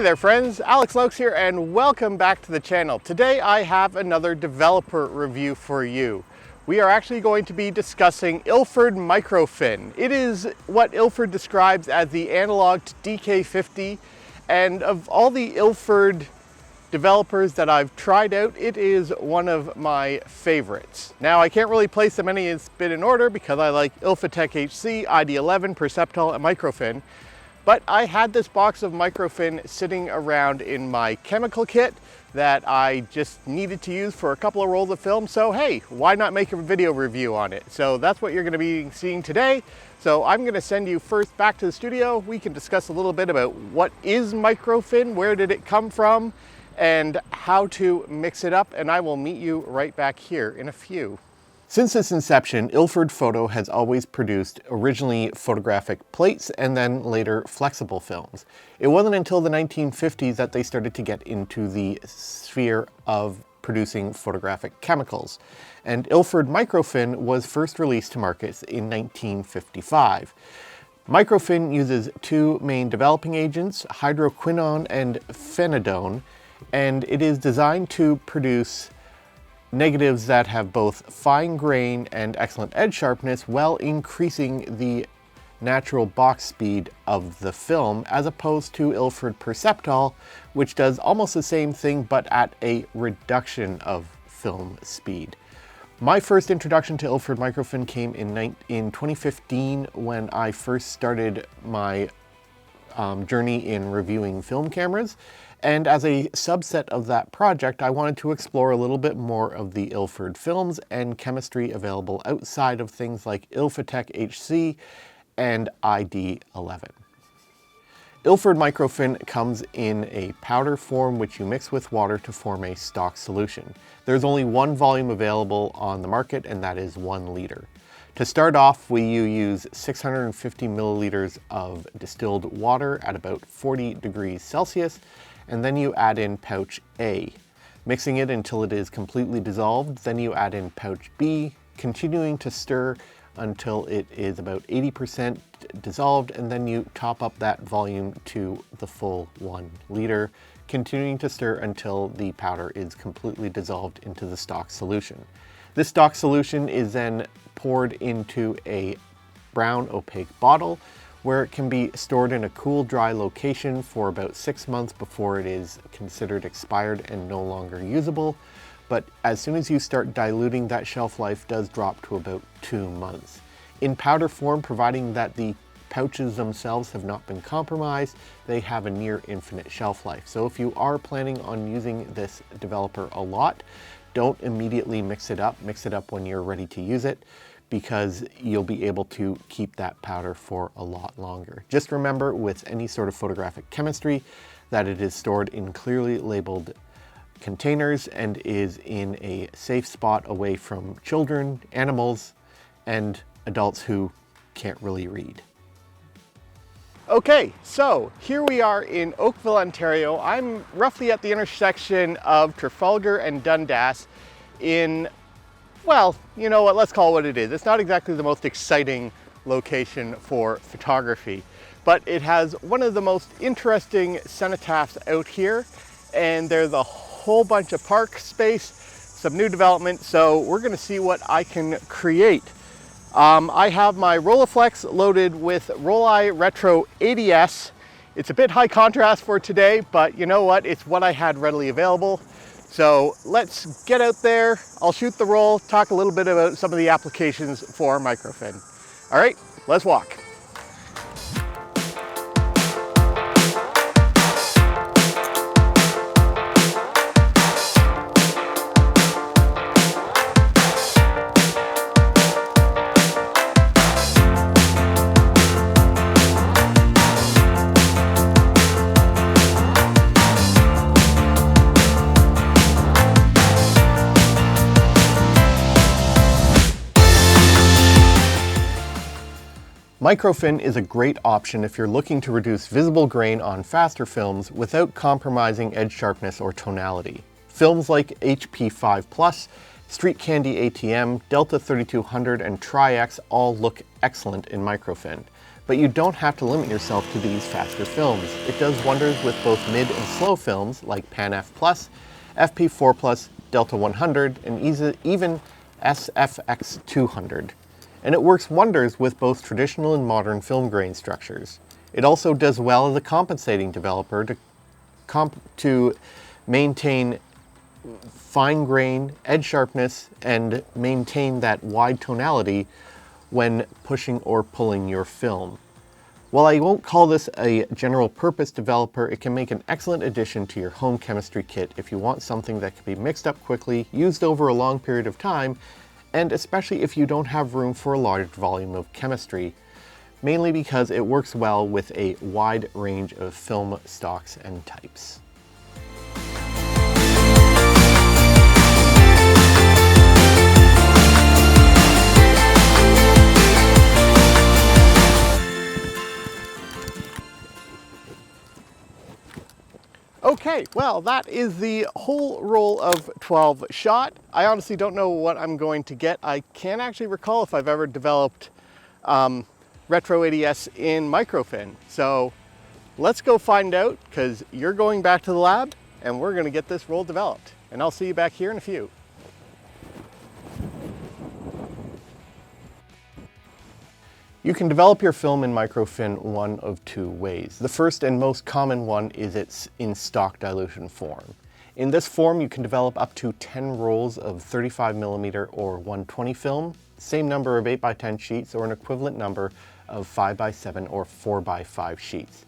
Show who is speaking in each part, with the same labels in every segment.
Speaker 1: there friends, Alex Lokes here and welcome back to the channel. Today I have another developer review for you. We are actually going to be discussing Ilford Microphen. It is what Ilford describes as the analog to DK50, and of all the Ilford developers that I've tried out, it is one of my favorites. Now I can't really place them any bit in order because I like Ilfotech HC, ID11, Perceptol, and Microphen. But I had this box of Microphen sitting around in my chemical kit that I just needed to use for a couple of rolls of film. So hey, why not make a video review on it? So that's what you're going to be seeing today. So I'm going to send you first back to the studio. We can discuss a little bit about what is Microphen, where did it come from, and how to mix it up. And I will meet you right back here in a few. Since its inception, Ilford Photo has always produced originally photographic plates and then later flexible films. It wasn't until the 1950s that they started to get into the sphere of producing photographic chemicals. And Ilford Microphen was first released to markets in 1955. Microphen uses two main developing agents, hydroquinone and phenidone, and it is designed to produce negatives that have both fine grain and excellent edge sharpness while increasing the natural box speed of the film, as opposed to Ilford Perceptol, which does almost the same thing but at a reduction of film speed. My first introduction to Ilford Microphen came in 2015 when I first started my journey in reviewing film cameras. And as a subset of that project, I wanted to explore a little bit more of the Ilford films and chemistry available outside of things like Ilfotech HC and ID11. Ilford Microphen comes in a powder form which you mix with water to form a stock solution. There's only one volume available on the market, and that is 1 liter. To start off, you use 650 milliliters of distilled water at about 40 degrees Celsius, and then you add in pouch A, mixing it until it is completely dissolved. Then you add in pouch B, continuing to stir until it is about 80% dissolved, and then you top up that volume to the full 1 liter, continuing to stir until the powder is completely dissolved into the stock solution. This stock solution is then poured into a brown opaque bottle, where it can be stored in a cool, dry location for about 6 months before it is considered expired and no longer usable. But as soon as you start diluting, that shelf life does drop to about 2 months. In powder form, providing that the pouches themselves have not been compromised, they have a near infinite shelf life. So if you are planning on using this developer a lot, don't immediately mix it up. Mix it up when you're ready to use it, because you'll be able to keep that powder for a lot longer. Just remember, with any sort of photographic chemistry, that it is stored in clearly labeled containers and is in a safe spot away from children, animals, and adults who can't really read. Okay, so here we are in Oakville, Ontario. I'm roughly at the intersection of Trafalgar and Dundas in, well, you know what, let's call it what it is. It's not exactly the most exciting location for photography, but it has one of the most interesting cenotaphs out here, and there's a whole bunch of park space, some new development, so we're gonna see what I can create. I have my Rolleiflex loaded with Rollei Retro 80S. It's a bit high contrast for today, but you know what, it's what I had readily available. So let's get out there. I'll shoot the roll, talk a little bit about some of the applications for Microphen. All right, let's walk. Microphen is a great option if you're looking to reduce visible grain on faster films without compromising edge sharpness or tonality. Films like HP5+, Street Candy ATM, Delta 3200, and Tri-X all look excellent in Microphen. But you don't have to limit yourself to these faster films. It does wonders with both mid and slow films like Pan-F+, FP4+, Delta 100, and even SFX200. And it works wonders with both traditional and modern film grain structures. It also does well as a compensating developer to maintain fine grain, edge sharpness, and maintain that wide tonality when pushing or pulling your film. While I won't call this a general purpose developer, it can make an excellent addition to your home chemistry kit if you want something that can be mixed up quickly, used over a long period of time, and especially if you don't have room for a large volume of chemistry, mainly because it works well with a wide range of film stocks and types. Okay, well, that is the whole roll of 12 shot. I honestly don't know what I'm going to get. I can't actually recall if I've ever developed retro ADS in Microphen. So let's go find out, because you're going back to the lab and we're going to get this roll developed. And I'll see you back here in a few. You can develop your film in Microphen one of two ways. The first and most common one is it's in stock dilution form. In this form, you can develop up to 10 rolls of 35mm or 120 film, same number of 8x10 sheets, or an equivalent number of 5x7 or 4x5 sheets.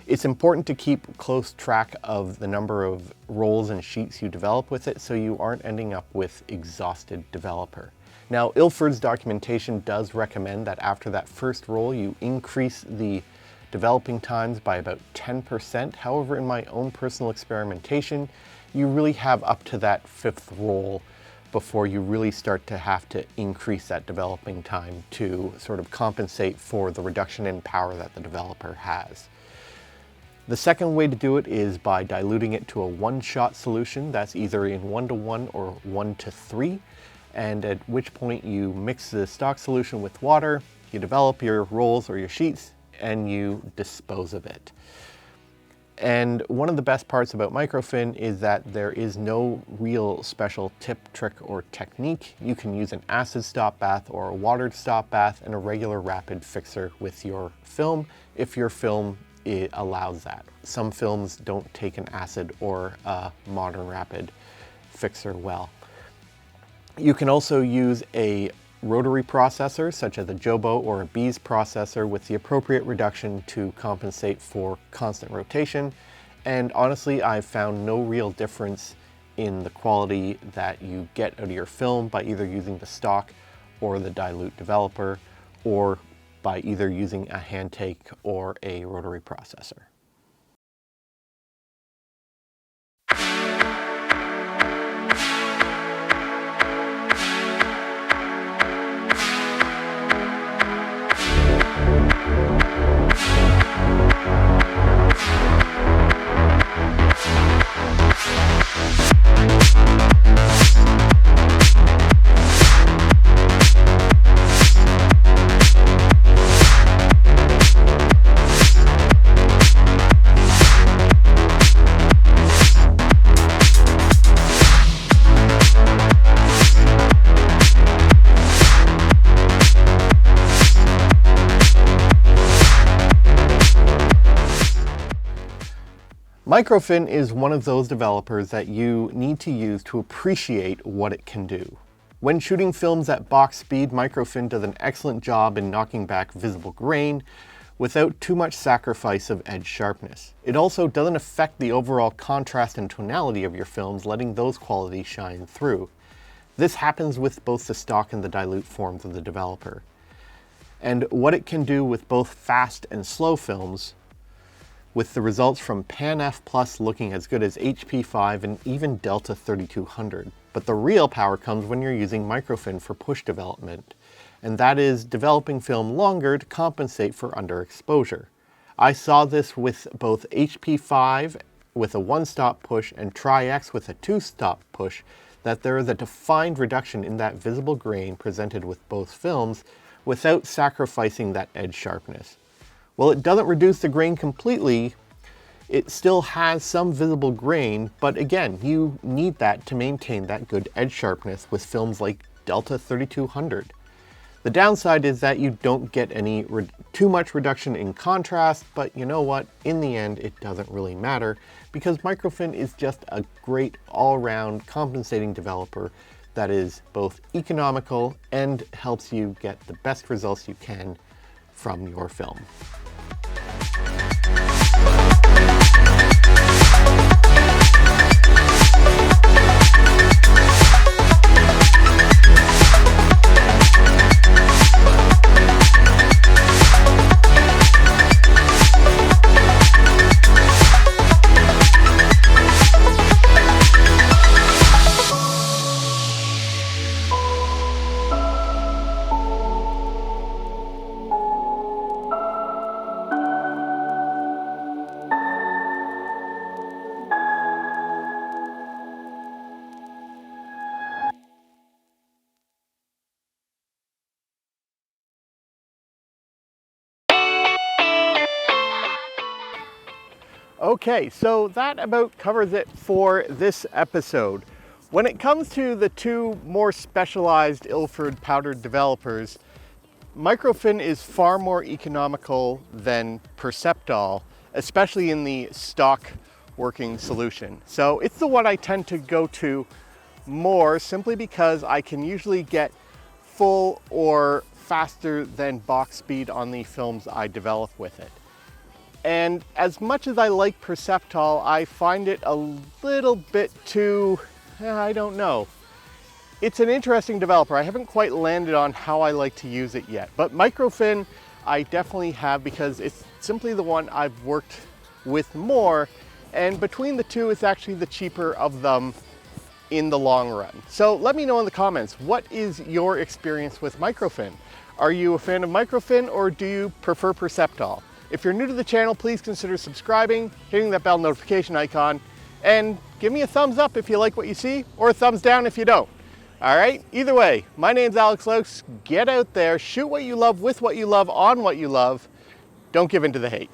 Speaker 1: It's important to keep close track of the number of rolls and sheets you develop with it so you aren't ending up with exhausted developer. Now, Ilford's documentation does recommend that after that first roll, you increase the developing times by about 10%. However, in my own personal experimentation, you really have up to that fifth roll before you really start to have to increase that developing time to sort of compensate for the reduction in power that the developer has. The second way to do it is by diluting it to a one-shot solution. That's either in 1:1 or 1:3. And at which point you mix the stock solution with water, you develop your rolls or your sheets, and you dispose of it. And one of the best parts about Microphen is that there is no real special tip, trick, or technique. You can use an acid stop bath or a watered stop bath and a regular rapid fixer with your film if your film allows that. Some films don't take an acid or a modern rapid fixer well. You can also use a rotary processor, such as a Jobo or a Bees processor, with the appropriate reduction to compensate for constant rotation. And honestly, I've found no real difference in the quality that you get out of your film by either using the stock or the dilute developer, or by either using a hand take or a rotary processor. Microphen is one of those developers that you need to use to appreciate what it can do. When shooting films at box speed, Microphen does an excellent job in knocking back visible grain without too much sacrifice of edge sharpness. It also doesn't affect the overall contrast and tonality of your films, letting those qualities shine through. This happens with both the stock and the dilute forms of the developer. And what it can do with both fast and slow films, with the results from Pan-F+ looking as good as HP5 and even Delta 3200. But the real power comes when you're using Microphen for push development, and that is developing film longer to compensate for underexposure. I saw this with both HP5 with a one-stop push and Tri-X with a two-stop push, that there is a defined reduction in that visible grain presented with both films without sacrificing that edge sharpness. While it doesn't reduce the grain completely, it still has some visible grain, but again, you need that to maintain that good edge sharpness with films like Delta 3200. The downside is that you don't get any too much reduction in contrast, but you know what? In the end, it doesn't really matter because Microphen is just a great all-round compensating developer that is both economical and helps you get the best results you can from your film. Okay, so that about covers it for this episode. When it comes to the two more specialized Ilford powdered developers, Microphen is far more economical than Perceptol, especially in the stock working solution. So it's the one I tend to go to more simply because I can usually get full or faster than box speed on the films I develop with it. And as much as I like Perceptol, I find it a little bit too, I don't know. It's an interesting developer. I haven't quite landed on how I like to use it yet. But Microphen, I definitely have because it's simply the one I've worked with more. And between the two, it's actually the cheaper of them in the long run. So let me know in the comments, what is your experience with Microphen? Are you a fan of Microphen or do you prefer Perceptol? If you're new to the channel, please consider subscribing, hitting that bell notification icon, and give me a thumbs up if you like what you see, or a thumbs down if you don't. All right, either way, my name's Alex Lokes. Get out there, shoot what you love with what you love on what you love. Don't give in to the hate.